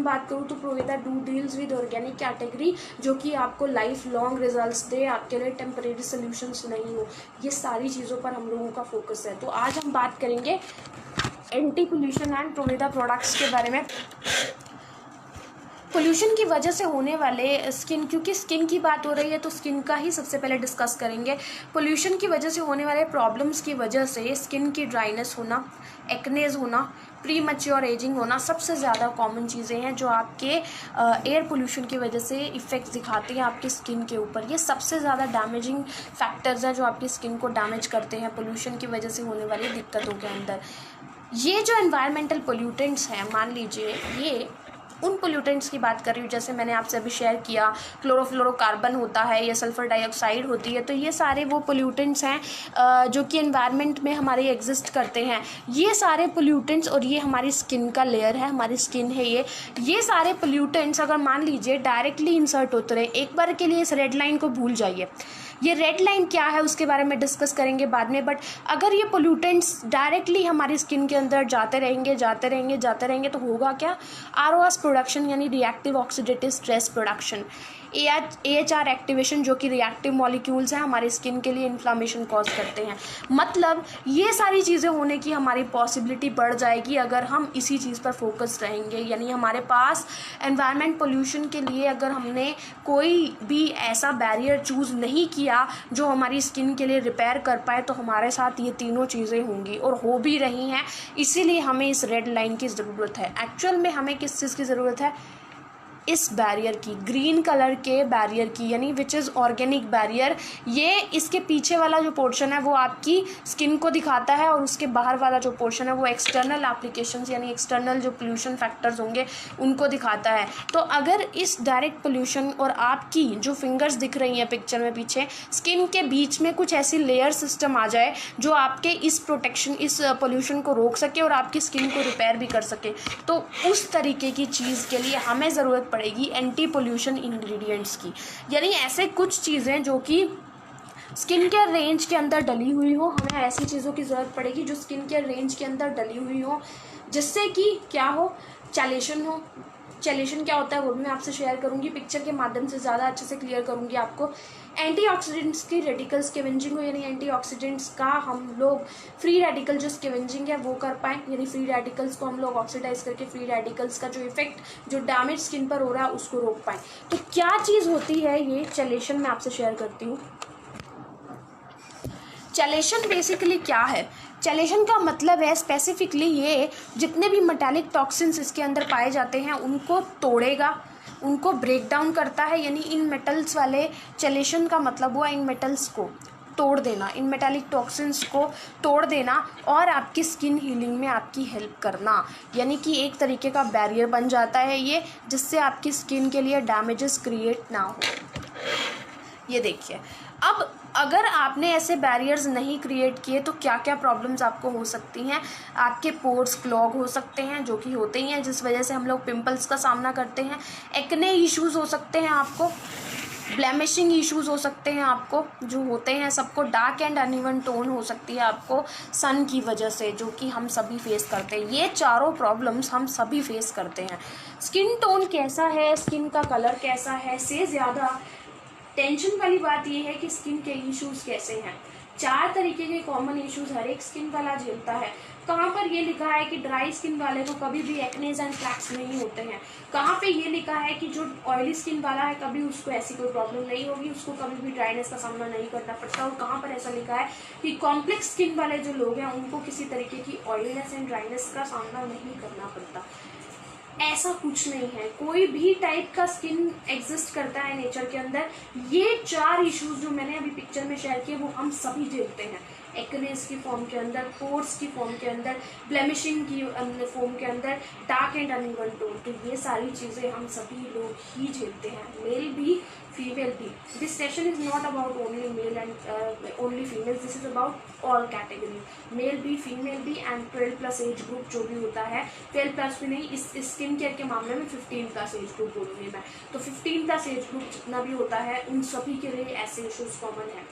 हम बात करूँ तो Proveda do deals with organic category, जो कि आपको लाइफ लॉन्ग रिजल्ट्स दे, आपके लिए टेम्परेरी सोल्यूशंस नहीं हो। ये सारी चीज़ों पर हम लोगों का फोकस है। तो आज हम बात करेंगे एंटी पोल्यूशन एंड प्रोवेदा प्रोडक्ट्स के बारे में। पोल्यूशन की वजह से होने वाले स्किन, क्योंकि स्किन की बात हो रही है तो स्किन का ही सबसे पहले डिस्कस करेंगे। पोल्यूशन की वजह से होने वाले प्रॉब्लम्स की वजह से स्किन की ड्राइनेस होना, एक्नेज होना, प्री मैच्योर एजिंग होना सबसे ज़्यादा कॉमन चीज़ें हैं जो आपके एयर पोल्यूशन की वजह से इफ़ेक्ट्स दिखाती हैं आपकी स्किन के ऊपर। ये सबसे ज़्यादा डैमेजिंग फैक्टर्स हैं जो आपकी स्किन को डैमेज करते हैं पोल्यूशन की वजह से होने वाली दिक्कतों के अंदर। ये जो एनवायरमेंटल पोल्यूटेंट्स हैं, मान लीजिए ये उन पोल्यूटेंट्स की बात कर रही हूँ, जैसे मैंने आपसे अभी शेयर किया क्लोरोफ्लोरोकार्बन होता है या सल्फ़र डाइऑक्साइड होती है, तो ये सारे वो पोल्यूटेंट्स हैं जो कि एनवायरनमेंट में हमारे एग्जिस्ट करते हैं। ये सारे पोल्यूटेंट्स, और ये हमारी स्किन का लेयर है, हमारी स्किन है ये सारे पोल्यूटेंट्स अगर मान लीजिए डायरेक्टली इंसर्ट होते रहे, एक बार के लिए इस रेड लाइन को भूल जाइए, ये रेड लाइन क्या है उसके बारे में डिस्कस करेंगे बाद में। बट अगर ये पोल्यूटेंट्स डायरेक्टली हमारी स्किन के अंदर जाते रहेंगे तो होगा क्या? आरओएस प्रोडक्शन यानी reactive oxidative stress production, AHR activation, जो कि रिएक्टिव मॉलिक्यूल्स हैं हमारी स्किन के लिए इन्फ्लामेशन कॉज करते हैं। मतलब ये सारी चीज़ें होने की हमारी पॉसिबिलिटी बढ़ जाएगी अगर हम इसी चीज़ पर फोकस रहेंगे। यानी हमारे पास एनवायरनमेंट पोल्यूशन के लिए अगर हमने कोई भी ऐसा बैरियर चूज़ नहीं किया जो हमारी स्किन के लिए रिपेयर कर पाए, तो हमारे साथ ये तीनों चीज़ें होंगी और हो भी रही हैं। इसीलिए हमें इस रेड लाइन की ज़रूरत है। एक्चुअल में हमें किस चीज़ की ज़रूरत है? इस बैरियर की, ग्रीन कलर के बैरियर की, यानी विच इज़ ऑर्गेनिक बैरियर। ये इसके पीछे वाला जो पोर्शन है वो आपकी स्किन को दिखाता है और उसके बाहर वाला जो पोर्शन है वो एक्सटर्नल एप्लीकेशंस यानी एक्सटर्नल जो पोल्यूशन फैक्टर्स होंगे उनको दिखाता है। तो अगर इस डायरेक्ट पोल्यूशन और आपकी जो फिंगर्स दिख रही हैं पिक्चर में पीछे, स्किन के बीच में कुछ ऐसी लेयर सिस्टम आ जाए जो आपके इस पोल्यूशन को रोक सके और आपकी स्किन को रिपेयर भी कर सके, तो उस तरीके की चीज़ के लिए हमें ज़रूरत पड़ेगी एंटी पोल्यूशन इंग्रेडिएंट्स की। यानी ऐसे कुछ चीज़ें जो कि स्किन केयर रेंज के अंदर डली हुई हो, हमें ऐसी चीज़ों की ज़रूरत पड़ेगी जो स्किन केयर रेंज के अंदर डली हुई हो, जिससे कि क्या हो, चैलेशन हो। चैलेशन क्या होता है वो भी मैं आपसे शेयर करूंगी, पिक्चर के माध्यम से ज़्यादा अच्छे से क्लियर करूंगी आपको। एंटीऑक्सीडेंट्स की रेडिकल स्कैवेंजिंग हो, यानी एंटीऑक्सीडेंट्स का हम लोग फ्री रेडिकल जो स्कैवेंजिंग है वो कर पाएँ, यानी फ्री रेडिकल्स को हम लोग ऑक्सीडाइज करके फ्री रेडिकल्स का जो इफेक्ट जो डैमेज स्किन पर हो रहा है उसको रोक पाएँ। तो क्या चीज़ होती है ये चैलेशन, मैं आपसे शेयर करती हूँ। चैलेशन बेसिकली क्या है? चैलेशन का मतलब है स्पेसिफिकली ये जितने भी मेटालिक टॉक्सिन्स इसके अंदर पाए जाते हैं उनको तोड़ेगा, उनको ब्रेक डाउन करता है। यानी इन मेटल्स वाले चैलेशन का मतलब हुआ इन मेटल्स को तोड़ देना, इन मेटालिक टॉक्सिन्स को तोड़ देना और आपकी स्किन हीलिंग में आपकी हेल्प करना। यानी कि एक तरीके का बैरियर बन जाता है ये, जिससे आपकी स्किन के लिए डैमेजेस क्रिएट ना हो। ये देखिए, अब अगर आपने ऐसे बैरियर्स नहीं क्रिएट किए तो क्या क्या प्रॉब्लम्स आपको हो सकती हैं? आपके पोर्स क्लॉग हो सकते हैं, जो कि होते ही हैं, जिस वजह से हम लोग पिंपल्स का सामना करते हैं। एक्ने इश्यूज़ हो सकते हैं आपको, ब्लेमिशिंग इश्यूज़ हो सकते हैं आपको, जो होते हैं सबको। डार्क एंड अनइवन टोन हो सकती है आपको सन की वजह से, जो कि हम सभी फेस करते हैं। ये चारों प्रॉब्लम्स हम सभी फेस करते हैं। स्किन टोन कैसा है, स्किन का कलर कैसा है, से ज़्यादा टेंशन वाली बात यह है कि स्किन के इश्यूज़ कैसे हैं। 4 तरीके के कॉमन इश्यूज़ हर एक स्किन वाला झेलता है। कहाँ पर ये लिखा है कि ड्राई स्किन वाले को कभी भी एक्नेज एंड फ्लैक्स नहीं होते हैं? कहाँ पे ये लिखा है कि जो ऑयली स्किन वाला है कभी उसको ऐसी कोई प्रॉब्लम नहीं होगी, उसको कभी भी ड्राइनेस का सामना नहीं करना पड़ता? और कहाँ पर ऐसा लिखा है कि कॉम्प्लेक्स स्किन वाले जो लोग हैं उनको किसी तरीके की ऑयलीनेस एंड ड्राइनेस का सामना नहीं करना पड़ता? ऐसा कुछ नहीं है। कोई भी टाइप का स्किन एग्जिस्ट करता है नेचर के अंदर। ये 4 इश्यूज जो मैंने अभी पिक्चर में शेयर किए वो हम सभी झेलते हैं। एक्नेस की फॉर्म के अंदर, पोर्स की फॉर्म के अंदर, ब्लेमिशिंग की फॉर्म के अंदर, डार्क एंड अनइवन टोन। तो ये सारी चीज़ें हम सभी लोग ही झेलते हैं, मेल भी फीमेल भी। This session is not about only male and only female, this is about all category, male भी फीमेल भी एंड 12+ एज ग्रुप जो भी होता है। 12+ भी नहीं, इस स्किन केयर के मामले में 15+ एज ग्रुप बोलूँगी मैं। तो 15+ एज ग्रुप जितना भी होता है उन सभी के लिए ऐसे इश्यूज कॉमन है।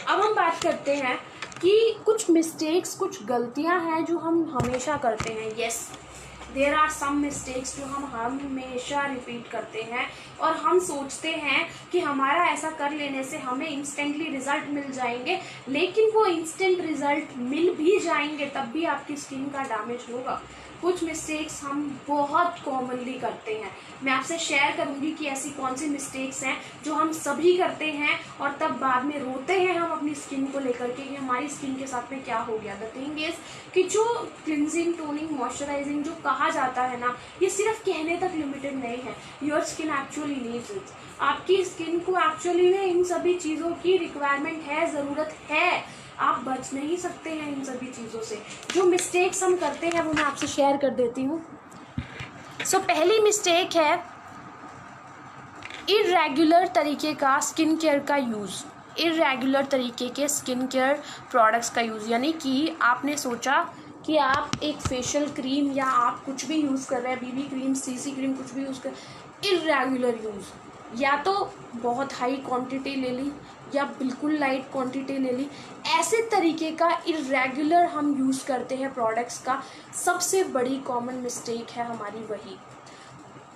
अब हम बात करते हैं कि कुछ मिस्टेक्स, कुछ गलतियां हैं जो हम हमेशा करते हैं। Yes, there are some mistakes जो हम हमेशा रिपीट करते हैं और हम सोचते हैं कि हमारा ऐसा कर लेने से हमें इंस्टेंटली रिजल्ट मिल जाएंगे, लेकिन वो इंस्टेंट रिजल्ट मिल भी जाएंगे तब भी आपकी स्किन का डैमेज होगा। कुछ मिस्टेक्स हम बहुत कॉमनली करते हैं। मैं आपसे शेयर करूंगी कि ऐसी कौन सी मिस्टेक्स हैं जो हम सभी करते हैं और तब बाद में रोते हैं हम अपनी स्किन को लेकर के कि हमारी स्किन के साथ में क्या हो गया। द थिंग इज कि जो क्लिनजिंग, टोनिंग, मॉइस्चराइजिंग जो कहा जाता है ना, ये सिर्फ कहने तक लिमिटेड नहीं है। Your skin actually needs it. आपकी स्किन को एक्चुअली में इन सभी चीज़ों की रिक्वायरमेंट है, ज़रूरत है। आप बच नहीं सकते हैं इन सभी चीज़ों से। जो मिस्टेक्स हम करते हैं वो मैं आपसे शेयर कर देती हूँ। सो पहली मिस्टेक है इरेगुलर तरीके का स्किन केयर का यूज़। इरेगुलर तरीके के स्किन केयर प्रोडक्ट्स का यूज़, यानी कि आपने सोचा कि आप एक फेशियल क्रीम या आप कुछ भी यूज़ कर रहे हैं, बीबी क्रीम, सीसी क्रीम, कुछ भी यूज़ कर, इरेगुलर यूज़, या तो बहुत हाई क्वांटिटी ले ली या बिल्कुल लाइट क्वांटिटी ले ली। ऐसे तरीके का इरेगुलर हम यूज़ करते हैं प्रोडक्ट्स का, सबसे बड़ी कॉमन मिस्टेक है हमारी वही।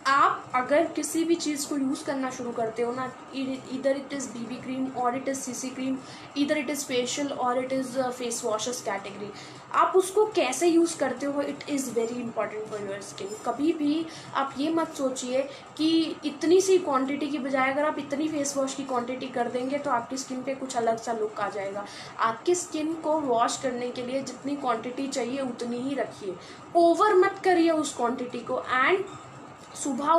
आप अगर किसी भी चीज़ को यूज़ करना शुरू करते हो ना, इधर इट इज़ बीबी क्रीम और इट इज़ सीसी क्रीम, इधर इट इज़ फेशियल और it is face washes category, आप उसको कैसे यूज़ करते हो it is very important for your skin. कभी भी आप ये मत सोचिए कि इतनी सी क्वांटिटी की बजाय अगर आप इतनी फेस वॉश की क्वांटिटी कर देंगे तो आपकी स्किन पे कुछ अलग सा लुक आ जाएगा। आपकी स्किन को वॉश करने के लिए जितनी क्वांटिटी चाहिए उतनी ही रखिए, ओवर मत करिए उस क्वांटिटी को। एंड सुबह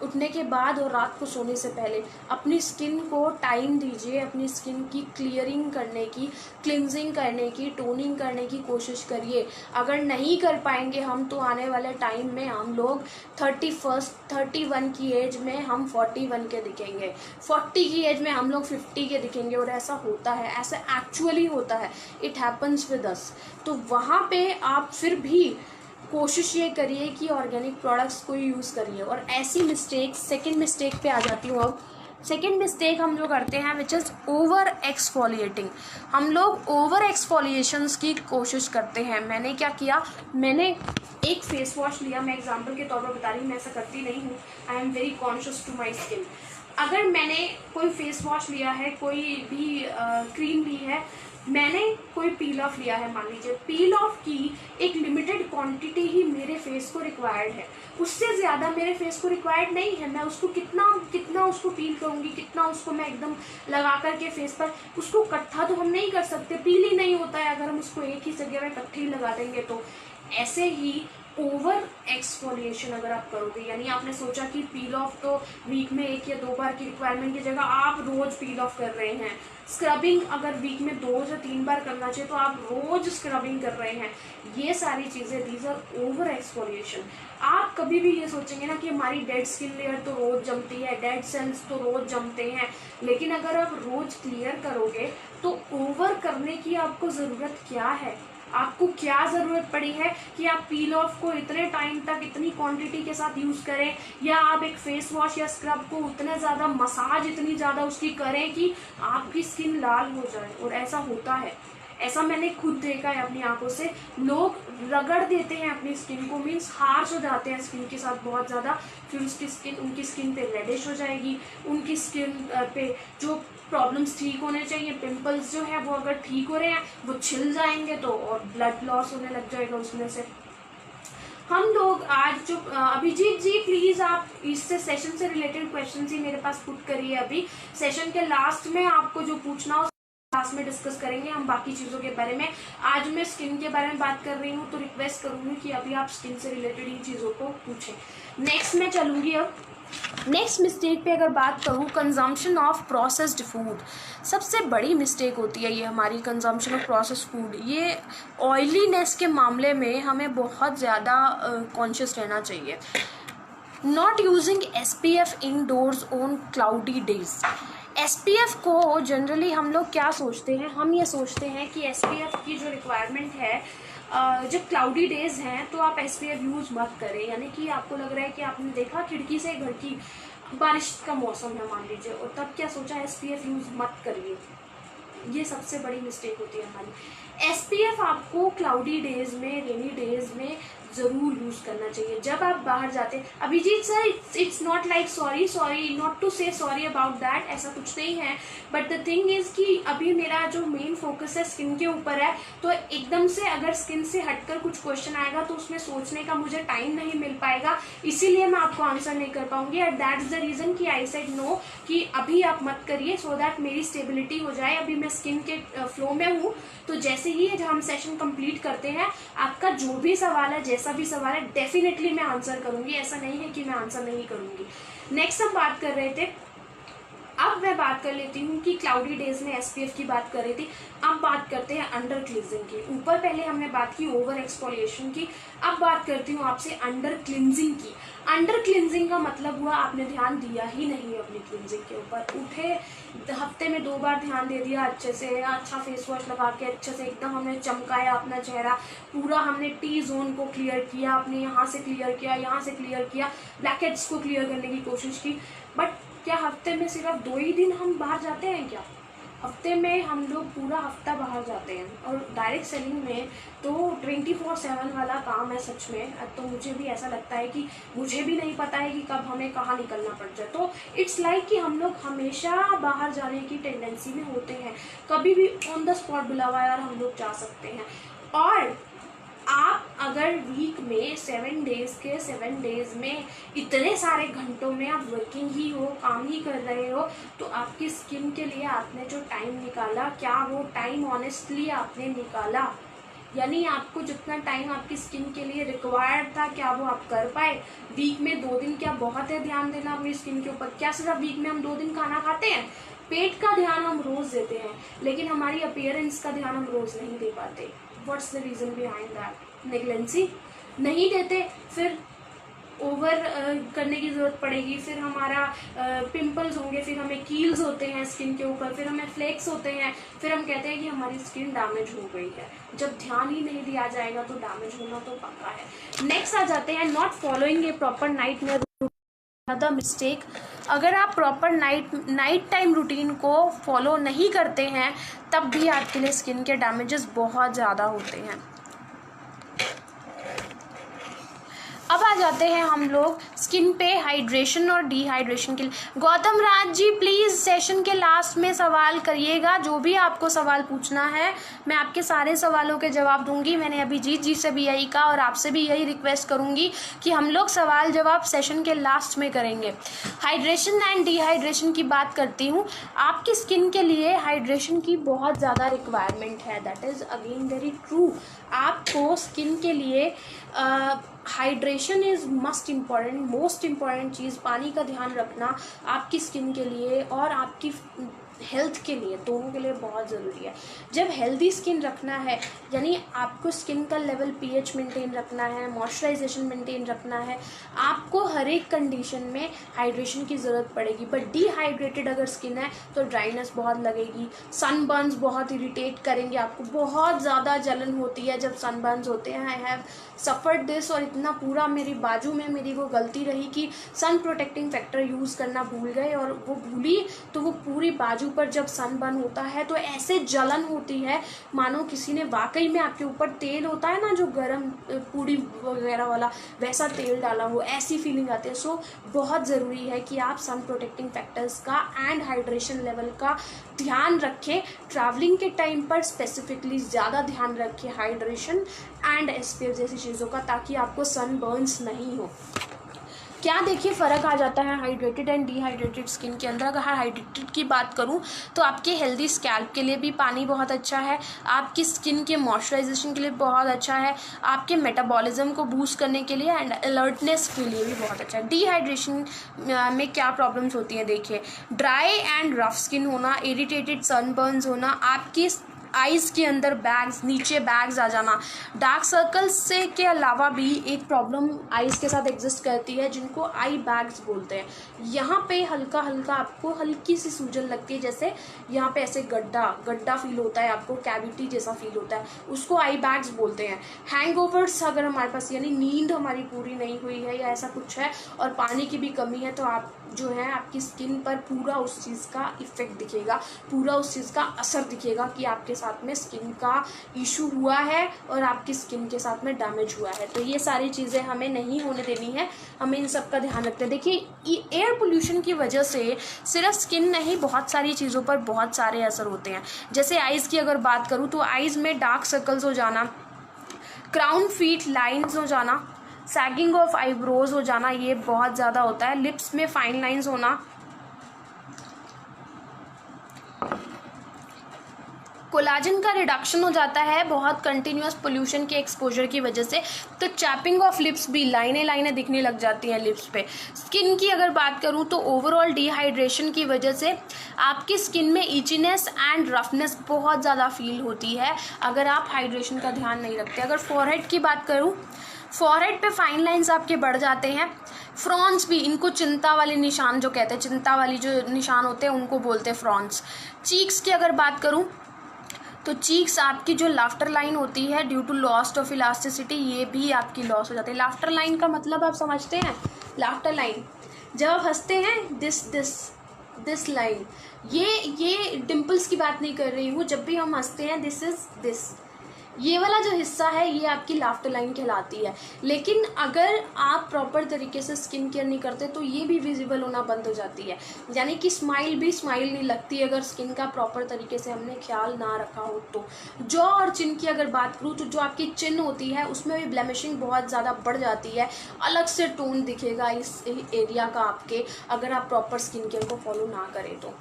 उठने के बाद और रात को सोने से पहले अपनी स्किन को टाइम दीजिए, अपनी स्किन की क्लियरिंग करने की, क्लिनजिंग करने की, टोनिंग करने की कोशिश करिए। अगर नहीं कर पाएंगे हम तो आने वाले टाइम में हम लोग 31 की एज में हम 41 के दिखेंगे, 40 की एज में हम लोग 50 के दिखेंगे। और ऐसा होता है, ऐसा एक्चुअली होता है, इट हैपन्स विद अस। तो वहाँ पे आप फिर भी कोशिश ये करिए कि ऑर्गेनिक प्रोडक्ट्स को यूज़ करिए। और ऐसी मिस्टेक, सेकंड मिस्टेक पे आ जाती हूँ अब। सेकंड मिस्टेक हम जो करते हैं विच इज़ ओवर एक्सफोलिएटिंग। हम लोग ओवर एक्सफोलिएशंस की कोशिश करते हैं। मैंने क्या किया, मैंने एक फेस वॉश लिया, मैं एग्जांपल के तौर पर बता रही हूँ, मैं ऐसा करती नहीं हूँ, I am very conscious to my skin. अगर मैंने कोई फेस वॉश लिया है, कोई भी क्रीम ली है, मैंने कोई पील ऑफ लिया है, मान लीजिए, पील ऑफ की एक लिमिटेड क्वांटिटी ही मेरे फेस को रिक्वायर्ड है, उससे ज़्यादा मेरे फेस को रिक्वायर्ड नहीं है। मैं उसको कितना उसको पील करूँगी, कितना उसको मैं एकदम लगा करके फेस पर, उसको इकट्ठा तो हम नहीं कर सकते, पील ही नहीं होता है अगर हम उसको एक ही जगह में इकट्ठे ही लगा देंगे तो। ऐसे ही ओवर एक्सफोलिएशन अगर आप करोगे, यानी आपने सोचा कि पील ऑफ तो वीक में 1 या 2 बार की रिक्वायरमेंट की जगह आप रोज पील ऑफ कर रहे हैं। स्क्रबिंग अगर वीक में 2 से 3 बार करना चाहिए तो आप रोज स्क्रबिंग कर रहे हैं। ये सारी चीज़ें, दीज आर ओवर एक्सफोलिएशन। आप कभी भी ये सोचेंगे ना कि हमारी डेड स्किन लेयर तो रोज जमती है, डेड सेल्स तो रोज जमते हैं, लेकिन अगर आप रोज क्लियर करोगे तो ओवर करने की आपको ज़रूरत क्या है? आपको क्या ज़रूरत पड़ी है कि आप पील ऑफ को इतने टाइम तक इतनी क्वांटिटी के साथ यूज़ करें, या आप एक फेस वॉश या स्क्रब को उतना ज़्यादा मसाज, इतनी ज़्यादा उसकी करें कि आपकी स्किन लाल हो जाए। और ऐसा होता है, ऐसा मैंने खुद देखा है अपनी आंखों से। लोग रगड़ देते हैं अपनी स्किन को, मीन्स हार्श हो जाते हैं स्किन के साथ बहुत ज़्यादा, फिर उनकी स्किन पे रेडिश हो जाएगी, उनकी स्किन पे जो प्रॉब्लम्स ठीक होने चाहिए, पिंपल्स जो है वो अगर ठीक हो रहे हैं वो छिल जाएंगे तो, और ब्लड लॉस होने लग जाएगा उसमें से। हम लोग आज जो अभिजीत जी प्लीज़ आप इससे सेशन से रिलेटेड क्वेश्चन ही मेरे पास पुट करिए। अभी सेशन के लास्ट में आपको जो पूछना हो क्लास में डिस्कस करेंगे हम बाकी चीज़ों के बारे में। आज मैं स्किन के बारे में बात कर रही हूँ तो रिक्वेस्ट करूँगी कि अभी आप स्किन से रिलेटेड इन चीज़ों को पूछें। नेक्स्ट मैं चलूँगी अब। नेक्स्ट मिस्टेक पे अगर बात करूँ, कंजम्पशन ऑफ प्रोसेस्ड फूड। सबसे बड़ी मिस्टेक होती है ये हमारी, कंजम्पशन ऑफ प्रोसेस्ड फूड। ये ऑयलीनेस के मामले में हमें बहुत ज़्यादा कॉन्शियस रहना चाहिए। Not using SPF indoors on cloudy days. SPF को जनरली हम लोग क्या सोचते हैं, हम ये सोचते हैं कि SPF की जो रिक्वायरमेंट है जब क्लाउडी डेज हैं तो आप SPF यूज़ मत करें। यानी कि आपको लग रहा है कि आपने देखा खिड़की से घर की, बारिश का मौसम है मान लीजिए, और तब क्या सोचा SPF यूज़ मत करिए। ये सबसे बड़ी मिस्टेक होती है हमारी। SPF आपको क्लाउडी डेज में, रेनी डेज में ज़रूर यूज़ करना चाहिए जब आप बाहर जाते हैं। Abhijeet sir, it's not like sorry not to say sorry about that, ऐसा कुछ नहीं है, बट द थिंग इज़ कि अभी मेरा जो मेन फोकस है स्किन के ऊपर है, तो एकदम से अगर स्किन से हटकर कुछ क्वेश्चन आएगा तो उसमें सोचने का मुझे टाइम नहीं मिल पाएगा, इसीलिए मैं आपको आंसर नहीं कर पाऊंगी। And that is the reason कि आई सेड नो, कि अभी आप मत करिए, सो दैट मेरी स्टेबिलिटी हो जाए। अभी मैं स्किन के फ्लो में हूँ, तो जैसे ही जब हम सेशन कंप्लीट करते हैं, आपका जो भी सवाल है, जैसा भी सवाल है, डेफिनेटली मैं आंसर करूंगी, ऐसा नहीं है कि मैं आंसर नहीं करूंगी। नेक्स्ट हम बात कर रहे थे, अब मैं बात कर लेती हूँ कि क्लाउडी डेज में एसपीएफ की बात कर रही थी, अब बात करते हैं अंडर क्लींजिंग की। ऊपर पहले हमने बात की ओवर एक्सफोलिएशन की, अब बात करती हूँ आपसे अंडर क्लींजिंग की। अंडर क्लींजिंग का मतलब हुआ आपने ध्यान दिया ही नहीं अपनी क्लींजिंग के ऊपर, उठे हफ्ते में 2 बार ध्यान दे दिया अच्छे से, अच्छा फेस वॉश लगा के अच्छे से एकदम हमने चमकाया अपना चेहरा, पूरा हमने टी जोन को क्लियर किया, अपने यहाँ से क्लियर किया, यहाँ से क्लियर किया, ब्लैकहेड्स को क्लियर करने की कोशिश की, बट क्या हफ्ते में सिर्फ 2 ही दिन हम बाहर जाते हैं क्या? हफ्ते में हम लोग पूरा हफ्ता बाहर जाते हैं, और डायरेक्ट सेलिंग में तो 24/7 वाला काम है सच में। तो मुझे भी ऐसा लगता है कि मुझे भी नहीं पता है कि कब हमें कहाँ निकलना पड़ जाए, तो इट्स लाइक कि हम लोग हमेशा बाहर जाने की टेंडेंसी में होते हैं, कभी भी ऑन द स्पॉट बुलावा यार हम लोग जा सकते हैं। और आप अगर वीक में 7 डेज के 7 डेज में इतने सारे घंटों में आप वर्किंग ही हो, काम ही कर रहे हो, तो आपकी स्किन के लिए आपने जो टाइम निकाला, क्या वो टाइम ऑनेस्टली आपने निकाला? यानी आपको जितना टाइम आपकी स्किन के लिए रिक्वायर्ड था, क्या वो आप कर पाए? वीक में 2 दिन क्या बहुत है ध्यान देना अपनी स्किन के ऊपर? क्या सिर्फ वीक में हम 2 दिन खाना खाते हैं? पेट का ध्यान हम रोज देते हैं, लेकिन हमारी अपीयरेंस का ध्यान हम रोज नहीं दे पाते। What's the reason behind that? Negligence नहीं देते, फिर ओवर करने की ज़रूरत पड़ेगी, फिर हमारा पिंपल्स होंगे, फिर हमें कील्स होते हैं स्किन के ऊपर, फिर हमें फ्लेक्स होते हैं, फिर हम कहते हैं कि हमारी स्किन डैमेज हो गई है। जब ध्यान ही नहीं दिया जाएगा तो डैमेज होना तो पक्का है। नेक्स्ट आ जाते हैं not following A proper night में द मिस्टेक। अगर आप प्रॉपर नाइट टाइम रूटीन को फॉलो नहीं करते हैं, तब भी आपके लिए स्किन के डैमेजेस बहुत ज़्यादा होते हैं। अब आ जाते हैं हम लोग स्किन पे हाइड्रेशन और डिहाइड्रेशन के लिए। गौतम राज जी प्लीज़ सेशन के लास्ट में सवाल करिएगा, जो भी आपको सवाल पूछना है मैं आपके सारे सवालों के जवाब दूंगी। मैंने अभिजीत जी से भी यही कहा और आपसे भी यही रिक्वेस्ट करूंगी कि हम लोग सवाल जवाब सेशन के लास्ट में करेंगे। हाइड्रेशन एंड डिहाइड्रेशन की बात करती हूँ। आपकी स्किन के लिए हाइड्रेशन की बहुत ज़्यादा रिक्वायरमेंट है, that is again very true. आपको स्किन के लिए हाइड्रेशन इज़ मोस्ट इम्पॉर्टेंट चीज़। पानी का ध्यान रखना आपकी स्किन के लिए और आपकी हेल्थ के लिए, दोनों के लिए बहुत ज़रूरी है। जब हेल्दी स्किन रखना है, यानी आपको स्किन का लेवल पीएच मेंटेन रखना है, मॉइस्चराइजेशन मेंटेन रखना है, आपको हर एक कंडीशन में हाइड्रेशन की ज़रूरत पड़ेगी। बट डिहाइड्रेटेड अगर स्किन है तो ड्राइनेस बहुत लगेगी, सनबर्न्स बहुत इरिटेट करेंगे, आपको बहुत ज़्यादा जलन होती है जब सनबर्न्स होते हैं। आई हैव सफ़र्ड दिस, और इतना पूरा मेरी बाजू में मेरी वो गलती रही कि सन प्रोटेक्टिंग फैक्टर यूज़ करना भूल गए, और वो भूली तो वो पूरी बाजू पर जब सनबर्न होता है तो ऐसे जलन होती है मानो किसी ने वाकई में आपके ऊपर तेल होता है ना जो गरम पूड़ी वगैरह वाला, वैसा तेल डाला हो, ऐसी फीलिंग आती है। सो बहुत ज़रूरी है कि आप सन प्रोटेक्टिंग फैक्टर्स का एंड हाइड्रेशन लेवल का ध्यान रखें। ट्रैवलिंग के टाइम पर स्पेसिफिकली ज़्यादा ध्यान रखें हाइड्रेशन एंड एसपीएफ जैसी चीज़ों का, ताकि आपको सनबर्न्स नहीं हो। क्या देखिए फ़र्क आ जाता है हाइड्रेटेड एंड डिहाइड्रेटेड स्किन के अंदर। अगर हाइड्रेटेड की बात करूं तो आपके हेल्दी स्कैल्प के लिए भी पानी बहुत अच्छा है, आपकी स्किन के मॉइस्चराइजेशन के लिए बहुत अच्छा है, आपके मेटाबॉलिज्म को बूस्ट करने के लिए एंड अलर्टनेस के लिए भी बहुत अच्छा है। डिहाइड्रेशन में क्या प्रॉब्लम्स होती हैं देखिए, ड्राई एंड रफ स्किन होना, इरिटेटेड सनबर्न्स होना, आपकी आइज़ के अंदर बैग्स, नीचे बैग्स आ जाना, डार्क सर्कल्स से के अलावा भी एक प्रॉब्लम आइज़ के साथ एग्जिस्ट करती है जिनको आई बैग्स बोलते हैं। यहाँ पे हल्का हल्का आपको हल्की सी सूजन लगती है, जैसे यहाँ पे ऐसे गड्ढा फील होता है, आपको कैविटी जैसा फील होता है, उसको आई बैग्स बोलते हैं। हैंगओवर्स अगर हमारे पास, यानी नींद हमारी पूरी नहीं हुई है या ऐसा कुछ है और पानी की भी कमी है, तो आप जो है आपकी स्किन पर पूरा उस चीज़ का इफ़ेक्ट दिखेगा, पूरा उस चीज़ का असर दिखेगा कि आपके साथ में स्किन का इशू हुआ है और आपकी स्किन के साथ में डैमेज हुआ है। तो ये सारी चीज़ें हमें नहीं होने देनी है, हमें इन सब का ध्यान रखते हैं। देखिए एयर पोल्यूशन की वजह से सिर्फ स्किन नहीं, बहुत सारी चीज़ों पर बहुत सारे असर होते हैं। जैसे आइज़ की अगर बात करूँ तो आइज़ में डार्क सर्कल्स हो जाना, क्राउन फीट लाइंस हो जाना, सैगिंग ऑफ आईब्रोज हो जाना, ये बहुत ज़्यादा होता है। लिप्स में फाइन लाइंस होना, कोलाजन का रिडक्शन हो जाता है बहुत कंटिन्यूअस पोल्यूशन के एक्सपोजर की वजह से। तो चैपिंग ऑफ लिप्स भी, लाइनें दिखने लग जाती हैं लिप्स पे। स्किन की अगर बात करूँ तो ओवरऑल डिहाइड्रेशन की वजह से आपकी स्किन में इचीनेस एंड रफनेस बहुत ज़्यादा फील होती है अगर आप हाइड्रेशन का ध्यान नहीं रखते। अगर फॉरहेड की बात करूँ, फॉरहेड पे फाइन लाइंस आपके बढ़ जाते हैं। फ्रॉन्स भी, इनको चिंता वाले निशान जो कहते हैं, चिंता वाली जो निशान होते हैं उनको बोलते हैं फ्रॉन्स। चीक्स की अगर बात करूँ तो चीक्स आपकी जो लाफ्टर लाइन होती है due to lost of elasticity, ये भी आपकी लॉस हो जाती है। लाफ्टर लाइन का मतलब आप समझते हैं? लाफ्टर लाइन जब आप हंसते हैं, दिस लाइन, ये डिम्पल्स की बात नहीं कर रही हूँ। जब भी हम हंसते हैं दिस, ये वाला जो हिस्सा है ये आपकी लाफ्टर लाइन कहलाती है। लेकिन अगर आप प्रॉपर तरीके से स्किन केयर नहीं करते तो ये भी विजिबल होना बंद हो जाती है, यानी कि स्माइल भी स्माइल नहीं लगती अगर स्किन का प्रॉपर तरीके से हमने ख्याल ना रखा हो तो। जॉ और चिन की अगर बात करूँ तो जो आपकी चिन होती है उसमें भी ब्लेमिशिंग बहुत ज़्यादा बढ़ जाती है, अलग से टोन दिखेगा इस एरिया का आपके, अगर आप प्रॉपर स्किन केयर को फॉलो ना करें तो।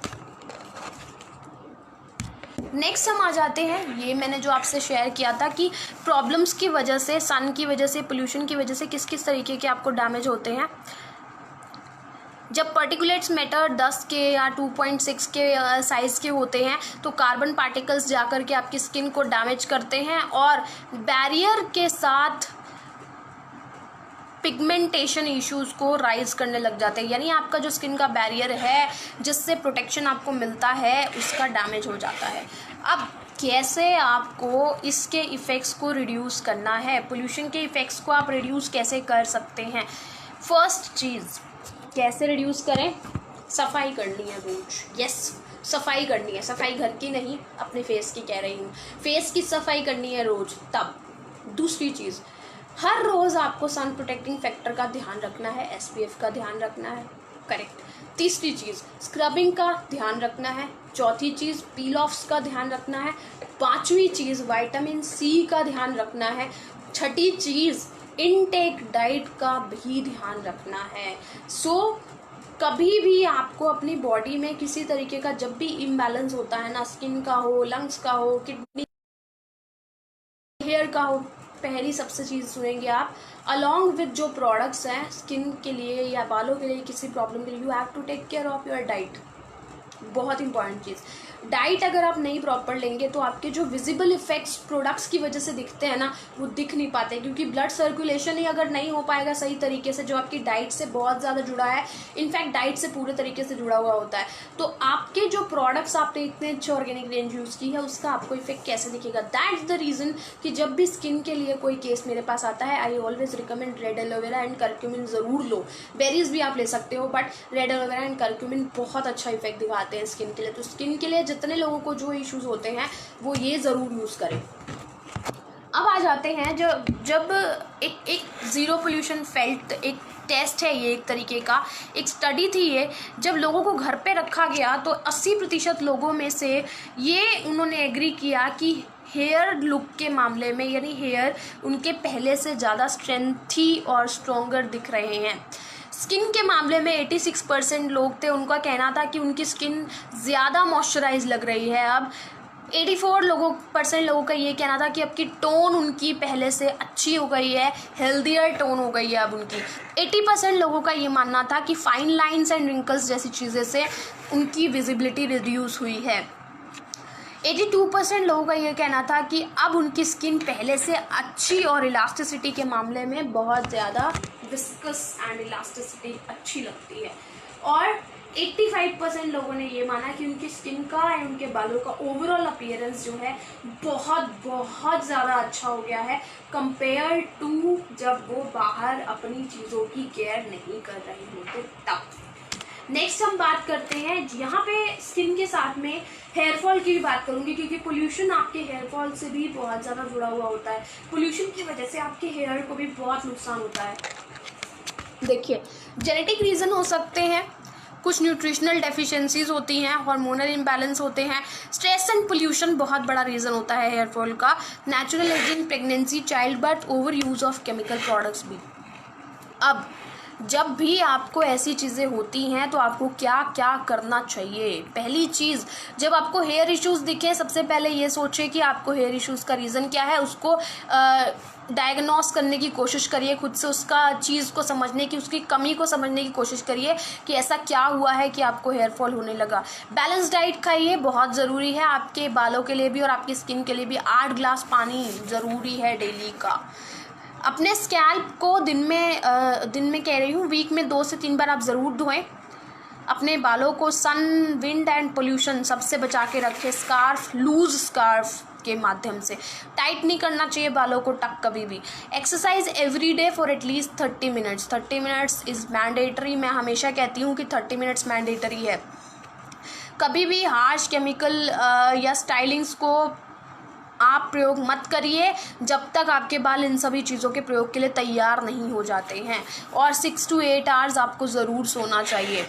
नेक्स्ट हम आ जाते हैं, ये मैंने जो आपसे शेयर किया था कि प्रॉब्लम्स की वजह से, सन की वजह से, पोल्यूशन की वजह से किस किस तरीके के आपको डैमेज होते हैं। जब पार्टिकुलेट्स मैटर 10 के या 2.6 के साइज़ के होते हैं तो कार्बन पार्टिकल्स जाकर के आपकी स्किन को डैमेज करते हैं और बैरियर के साथ पिगमेंटेशन इश्यूज को राइज करने लग जाते हैं, यानी आपका जो स्किन का बैरियर है जिससे प्रोटेक्शन आपको मिलता है उसका डैमेज हो जाता है। अब कैसे आपको इसके इफ़ेक्ट्स को रिड्यूस करना है, पोल्यूशन के इफ़ेक्ट्स को आप रिड्यूस कैसे कर सकते हैं? फर्स्ट चीज़ कैसे रिड्यूस करें? सफाई करनी है रोज। यस, सफाई करनी है, सफाई घर की नहीं, अपने फेस की कह रही हूँ, फेस की सफाई करनी है रोज। तब दूसरी चीज़, हर रोज़ आपको सन प्रोटेक्टिंग फैक्टर का ध्यान रखना है, SPF का ध्यान रखना है, करेक्ट। तीसरी चीज़ स्क्रबिंग का ध्यान रखना है। चौथी चीज़ पील ऑफ्स का ध्यान रखना है। पांचवी चीज़ विटामिन C का ध्यान रखना है। छठी चीज़ इनटेक डाइट का भी ध्यान रखना है। कभी भी आपको अपनी बॉडी में किसी तरीके का जब भी इम्बैलेंस होता है ना, स्किन का हो, लंग्स का हो, किडनी, हेयर का हो, पहली सबसे चीज़ सुनेंगे आप, अलॉन्ग विद जो प्रोडक्ट्स हैं स्किन के लिए या बालों के लिए, किसी प्रॉब्लम के लिए, you have to take care of your diet. बहुत इंपॉर्टेंट चीज़, डाइट अगर आप नहीं प्रॉपर लेंगे तो आपके जो विजिबल इफेक्ट्स प्रोडक्ट्स की वजह से दिखते हैं ना, वो दिख नहीं पाते, क्योंकि ब्लड सर्कुलेशन ही अगर नहीं हो पाएगा सही तरीके से, जो आपकी डाइट से बहुत ज़्यादा जुड़ा है, इनफैक्ट डाइट से पूरे तरीके से जुड़ा हुआ होता है, तो आपके जो प्रोडक्ट्स आपने इतने अच्छे ऑर्गेनिक रेंज यूज़ की है उसका आपको इफेक्ट कैसे दिखेगा। दैट्स द रीज़न कि जब भी स्किन के लिए कोई केस मेरे पास आता है, I always recommend red aloe vera and curcumin ज़रूर लो। बेरीज भी आप ले सकते हो, but red aloe vera and curcumin बहुत अच्छा इफेक्ट दिखाते हैं स्किन के लिए। तो स्किन के लिए जितने लोगों को जो इश्यूज होते हैं वो ये ज़रूर यूज़ करें। अब आ जाते हैं जब एक ज़ीरो पोल्यूशन फेल्ट, एक टेस्ट है ये, एक तरीके का एक स्टडी थी ये, जब लोगों को घर पे रखा गया तो 80% लोगों में से ये उन्होंने एग्री किया कि हेयर लुक के मामले में, यानी हेयर उनके पहले से ज़्यादा स्ट्रेंथी और स्ट्रॉन्गर दिख रहे हैं। स्किन के मामले में 86% लोग थे, उनका कहना था कि उनकी स्किन ज़्यादा मॉइस्चराइज लग रही है। अब 84% लोगों का ये कहना था कि अब की टोन उनकी पहले से अच्छी हो गई है, हेल्दियर टोन हो गई है अब उनकी। 80% लोगों का ये मानना था कि फाइन लाइंस एंड रिंकल्स जैसी चीज़ें से उनकी विजिबिलिटी रिड्यूस हुई है। 82% लोगों का ये कहना था कि अब उनकी स्किन पहले से अच्छी और इलास्टिसिटी के मामले में बहुत ज़्यादा विस्कस एंड इलास्टिसिटी अच्छी लगती है। और 85% लोगों ने ये माना कि उनकी स्किन का एंड उनके बालों का ओवरऑल अपीयरेंस जो है बहुत ज़्यादा अच्छा हो गया है कंपेयर टू जब वो बाहर अपनी चीज़ों की केयर नहीं कर रहे होते तब। नेक्स्ट हम बात करते हैं, यहाँ पे स्किन के साथ में हेयर फॉल की भी बात करूंगी, क्योंकि पोल्यूशन आपके हेयर फॉल से भी बहुत ज़्यादा जुड़ा हुआ होता है। पोल्यूशन की वजह से आपके हेयर को भी बहुत नुकसान होता है। देखिए, जेनेटिक रीज़न हो सकते हैं, कुछ न्यूट्रिशनल डेफिशिएंसीज होती हैं, हार्मोनल इम्बैलेंस होते हैं, स्ट्रेस एंड पोल्यूशन बहुत बड़ा रीज़न होता है हेयर फॉल का, natural ageing, pregnancy, child birth, over use of chemical products भी। अब जब भी आपको ऐसी चीज़ें होती हैं तो आपको क्या क्या करना चाहिए? पहली चीज़, जब आपको हेयर इश्यूज़ दिखें, सबसे पहले ये सोचें कि आपको हेयर इश्यूज़ का रीज़न क्या है, उसको डायग्नोस करने की कोशिश करिए, खुद से उसका चीज़ को समझने की, उसकी कमी को समझने की कोशिश करिए कि ऐसा क्या हुआ है कि आपको हेयर फॉल होने लगा। बैलेंस डाइट खाइए, बहुत ज़रूरी है आपके बालों के लिए भी और आपकी स्किन के लिए भी। 8 ग्लास पानी ज़रूरी है डेली का। अपने स्कैल्प को दिन में कह रही हूँ, वीक में 2 से 3 बार आप ज़रूर धोएं। अपने बालों को सन, विंड एंड पोल्यूशन सबसे बचा के रखें। स्कार्फ, लूज स्कार्फ के माध्यम से, टाइट नहीं करना चाहिए बालों को टक कभी भी। Exercise every day for at least 30 minutes. 30 minutes is mandatory. मैं हमेशा कहती हूँ कि 30 मिनट्स मैंडेटरी है। कभी भी हार्श केमिकल या स्टाइलिंग्स को आप प्रयोग मत करिए जब तक आपके बाल इन सभी चीज़ों के प्रयोग के लिए तैयार नहीं हो जाते हैं। और 6 to 8 आवर्स आपको ज़रूर सोना चाहिए।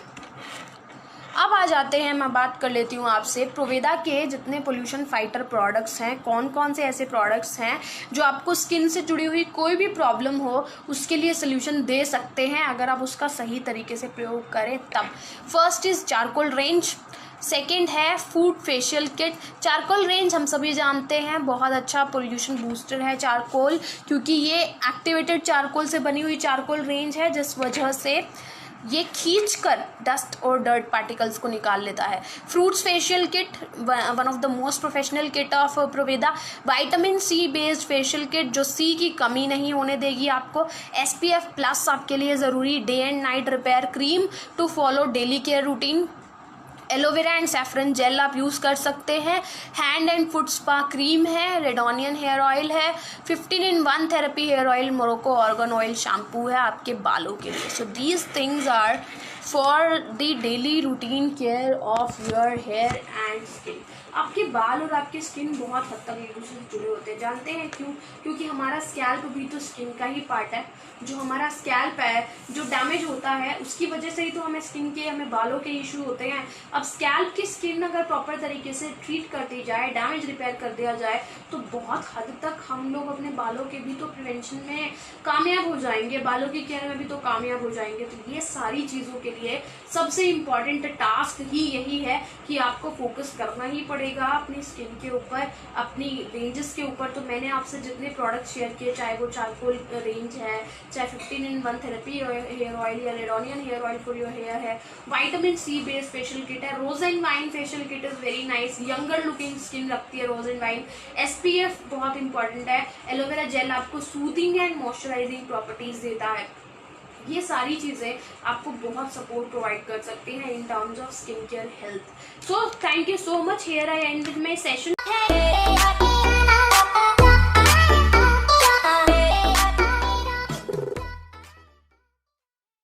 अब आ जाते हैं, मैं बात कर लेती हूँ आपसे प्रोवेदा के जितने पोल्यूशन फाइटर प्रोडक्ट्स हैं, कौन कौन से ऐसे प्रोडक्ट्स हैं जो आपको स्किन से जुड़ी हुई कोई भी प्रॉब्लम हो उसके लिए सोल्यूशन दे सकते हैं, अगर आप उसका सही तरीके से प्रयोग करें तब। First is charcoal range, second है food facial kit. Charcoal range हम सभी जानते हैं बहुत अच्छा पोल्यूशन बूस्टर है चारकोल, क्योंकि ये एक्टिवेटेड चारकोल से बनी हुई चारकोल रेंज है, जिस वजह से ये खींचकर डस्ट और डर्ट पार्टिकल्स को निकाल लेता है। Fruits facial kit, one of the most professional kit of Proveda. Vitamin C based facial kit जो सी की कमी नहीं होने देगी आपको। SPF प्लस आपके लिए ज़रूरी। Day and night repair cream to follow daily care routine. Aloe vera and saffron gel आप यूज़ कर सकते हैं। Hand and foot spa cream है। रेडोनियन हेयर ऑयल है। 15-in-1 therapy hair oil. Morocco argan oil shampoo है आपके बालों के लिए। So these things are for the daily routine care of your hair and skin. आपके बाल और आपकी स्किन बहुत हद तक एक दूसरे से जुड़े होते हैं। जानते हैं क्यों? क्योंकि हमारा स्कैल्प भी तो स्किन का ही पार्ट है। जो हमारा स्कैल्प है जो डैमेज होता है उसकी वजह से ही तो हमें बालों के इशू होते हैं। अब स्कैल्प की स्किन अगर प्रॉपर तरीके से ट्रीट कर दी जाए, डैमेज रिपेयर कर दिया जाए, तो बहुत हद तक हम लोग अपने बालों के भी तो प्रिवेंशन में कामयाब हो जाएंगे, बालों की केयर में भी तो कामयाब हो जाएंगे। तो ये सारी चीज़ों के लिए सबसे इम्पॉर्टेंट टास्क ही यही है कि आपको फोकस करना ही पड़ेगा अपनी स्किन के ऊपर, अपनी रेंजेस के ऊपर। तो मैंने आपसे जितने प्रोडक्ट शेयर किए, चाहे वो चारकोल रेंज है, चाहे 15-in-1 थेरेपी हेयर ऑयल या रेडोनियन hair oil for your hair है, vitamin C based facial kit है। Rose and wine facial kit is very nice, younger looking skin रखती है रोज एंड वाइन। SPF बहुत important है। एलोवेरा जेल आपको soothing and moisturising properties देता है। ये सारी चीज़ें आपको बहुत सपोर्ट प्रोवाइड कर सकती हैं in terms of skin care health. So thank you so much. Here I and with my session.